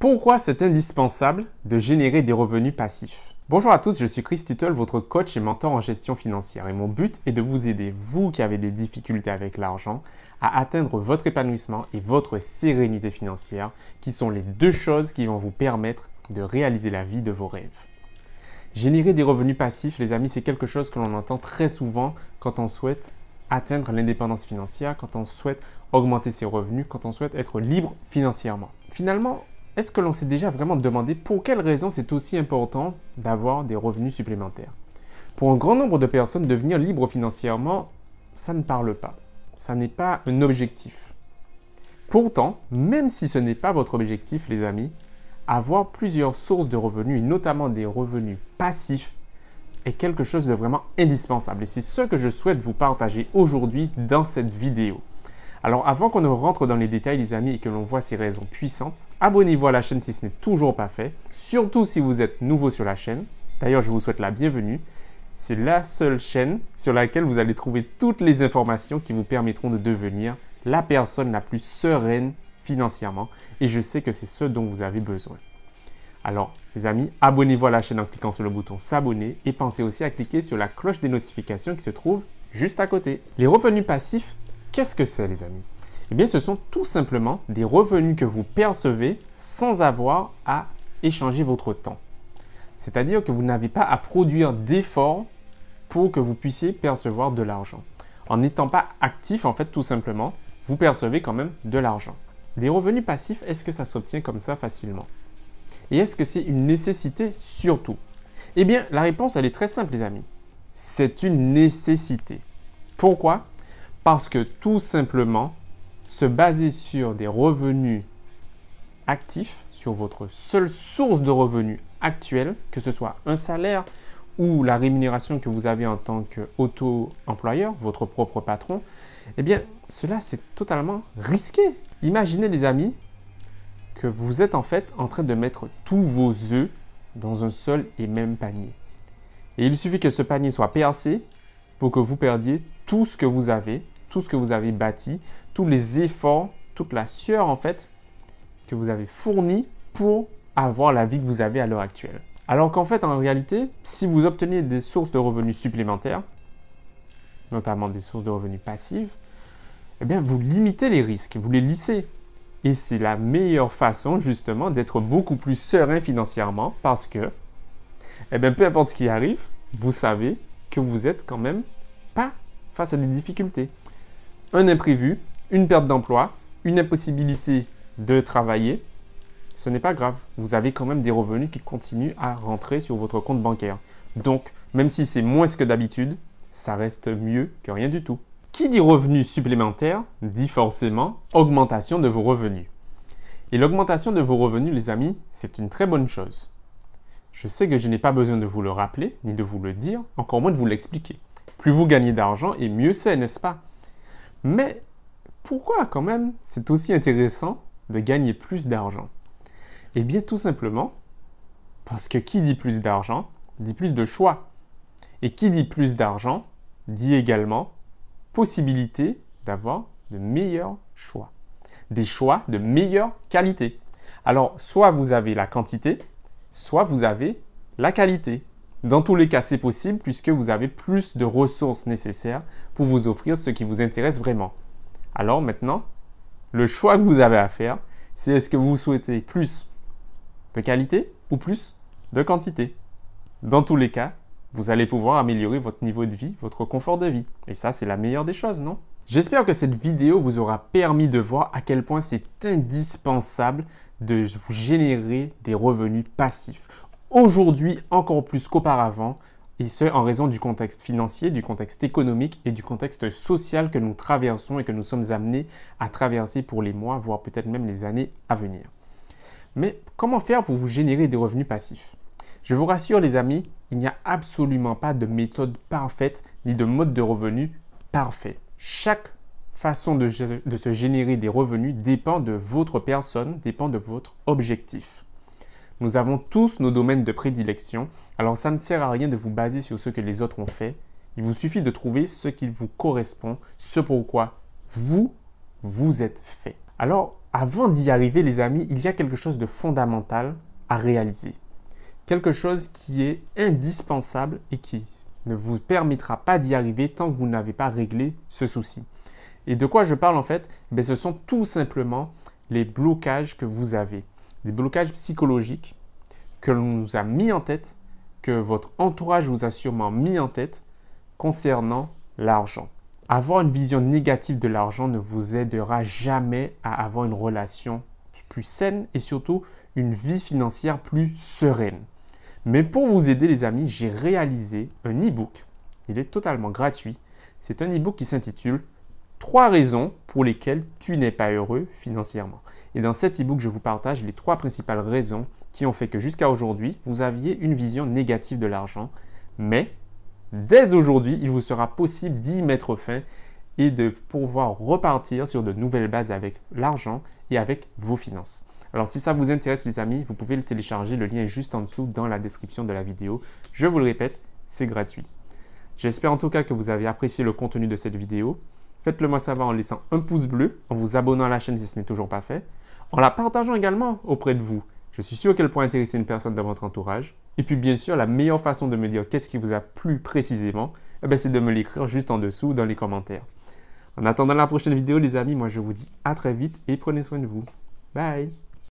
Pourquoi c'est indispensable de générer des revenus passifs? Bonjour à tous, je suis Chris Tuttle, votre coach et mentor en gestion financière et mon but est de vous aider, vous qui avez des difficultés avec l'argent, à atteindre votre épanouissement et votre sérénité financière qui sont les deux choses qui vont vous permettre de réaliser la vie de vos rêves. Générer des revenus passifs, les amis, c'est quelque chose que l'on entend très souvent quand on souhaite atteindre l'indépendance financière, quand on souhaite augmenter ses revenus, quand on souhaite être libre financièrement. Finalement, est-ce que l'on s'est déjà vraiment demandé pour quelles raisons c'est aussi important d'avoir des revenus supplémentaires? Pour un grand nombre de personnes, devenir libre financièrement, ça ne parle pas. Ça n'est pas un objectif. Pourtant, même si ce n'est pas votre objectif, les amis, avoir plusieurs sources de revenus, et notamment des revenus passifs, est quelque chose de vraiment indispensable. Et c'est ce que je souhaite vous partager aujourd'hui dans cette vidéo. Alors avant qu'on ne rentre dans les détails les amis et que l'on voit ces raisons puissantes, abonnez-vous à la chaîne si ce n'est toujours pas fait, surtout si vous êtes nouveau sur la chaîne. D'ailleurs, je vous souhaite la bienvenue. C'est la seule chaîne sur laquelle vous allez trouver toutes les informations qui vous permettront de devenir la personne la plus sereine financièrement. Et je sais que c'est ce dont vous avez besoin. Alors, les amis, abonnez-vous à la chaîne en cliquant sur le bouton s'abonner et pensez aussi à cliquer sur la cloche des notifications qui se trouve juste à côté. Les revenus passifs, qu'est-ce que c'est, les amis? Eh bien, ce sont tout simplement des revenus que vous percevez sans avoir à échanger votre temps. C'est-à-dire que vous n'avez pas à produire d'efforts pour que vous puissiez percevoir de l'argent. En n'étant pas actif, en fait, tout simplement, vous percevez quand même de l'argent. Des revenus passifs, est-ce que ça s'obtient comme ça facilement? Et est-ce que c'est une nécessité surtout? Eh bien, la réponse, elle est très simple, les amis. C'est une nécessité. Pourquoi? Parce que tout simplement, se baser sur des revenus actifs, sur votre seule source de revenus actuelle, que ce soit un salaire ou la rémunération que vous avez en tant qu'auto-employeur, votre propre patron, eh bien, cela, c'est totalement risqué. Imaginez, les amis, que vous êtes en fait en train de mettre tous vos œufs dans un seul et même panier. Et il suffit que ce panier soit percé pour que vous perdiez tout ce que vous avez bâti, tous les efforts, toute la sueur en fait que vous avez fourni pour avoir la vie que vous avez à l'heure actuelle. Alors qu'en fait, en réalité, si vous obtenez des sources de revenus supplémentaires, notamment des sources de revenus passives, eh bien, vous limitez les risques, vous les lissez. Et c'est la meilleure façon justement d'être beaucoup plus serein financièrement parce que, eh bien, peu importe ce qui arrive, vous savez que vous êtes quand même pas face à des difficultés. Un imprévu, une perte d'emploi, une impossibilité de travailler, ce n'est pas grave. Vous avez quand même des revenus qui continuent à rentrer sur votre compte bancaire. Donc, même si c'est moins que d'habitude, ça reste mieux que rien du tout. Qui dit revenus supplémentaires dit forcément augmentation de vos revenus. Et l'augmentation de vos revenus, les amis, c'est une très bonne chose. Je sais que je n'ai pas besoin de vous le rappeler, ni de vous le dire, encore moins de vous l'expliquer. Plus vous gagnez d'argent, et mieux c'est, n'est-ce pas? Mais pourquoi quand même c'est aussi intéressant de gagner plus d'argent? Eh bien tout simplement parce que qui dit plus d'argent dit plus de choix. Et qui dit plus d'argent dit également possibilité d'avoir de meilleurs choix. Des choix de meilleure qualité. Alors soit vous avez la quantité, soit vous avez la qualité. Dans tous les cas, c'est possible puisque vous avez plus de ressources nécessaires pour vous offrir ce qui vous intéresse vraiment. Alors maintenant, le choix que vous avez à faire, c'est est-ce que vous souhaitez plus de qualité ou plus de quantité? Dans tous les cas, vous allez pouvoir améliorer votre niveau de vie, votre confort de vie. Et ça, c'est la meilleure des choses, non? J'espère que cette vidéo vous aura permis de voir à quel point c'est indispensable de vous générer des revenus passifs. Aujourd'hui, encore plus qu'auparavant, et ce en raison du contexte financier, du contexte économique et du contexte social que nous traversons et que nous sommes amenés à traverser pour les mois, voire peut-être même les années à venir. Mais comment faire pour vous générer des revenus passifs? Je vous rassure les amis, il n'y a absolument pas de méthode parfaite ni de mode de revenu parfait. Chaque façon de se générer des revenus dépend de votre personne, dépend de votre objectif. Nous avons tous nos domaines de prédilection, alors ça ne sert à rien de vous baser sur ce que les autres ont fait. Il vous suffit de trouver ce qui vous correspond, ce pourquoi vous êtes fait. Alors, avant d'y arriver, les amis, il y a quelque chose de fondamental à réaliser. Quelque chose qui est indispensable et qui ne vous permettra pas d'y arriver tant que vous n'avez pas réglé ce souci. Et de quoi je parle en fait? Ce sont tout simplement les blocages que vous avez. Des blocages psychologiques que l'on nous a mis en tête, que votre entourage vous a sûrement mis en tête concernant l'argent. Avoir une vision négative de l'argent ne vous aidera jamais à avoir une relation plus saine et surtout une vie financière plus sereine. Mais pour vous aider les amis, j'ai réalisé un e-book. Il est totalement gratuit. C'est un e-book qui s'intitule 3 raisons pour lesquelles tu n'es pas heureux financièrement. Et dans cet e-book, je vous partage les 3 principales raisons qui ont fait que jusqu'à aujourd'hui, vous aviez une vision négative de l'argent. Mais dès aujourd'hui, il vous sera possible d'y mettre fin et de pouvoir repartir sur de nouvelles bases avec l'argent et avec vos finances. Alors si ça vous intéresse les amis, vous pouvez le télécharger, le lien est juste en dessous dans la description de la vidéo. Je vous le répète, c'est gratuit. J'espère en tout cas que vous avez apprécié le contenu de cette vidéo. Faites-le moi savoir en laissant un pouce bleu, en vous abonnant à la chaîne si ce n'est toujours pas fait, en la partageant également auprès de vous. Je suis sûr qu'elle pourra intéresser une personne dans votre entourage. Et puis bien sûr, la meilleure façon de me dire qu'est-ce qui vous a plu précisément, c'est de me l'écrire juste en dessous dans les commentaires. En attendant la prochaine vidéo les amis, moi je vous dis à très vite et prenez soin de vous. Bye!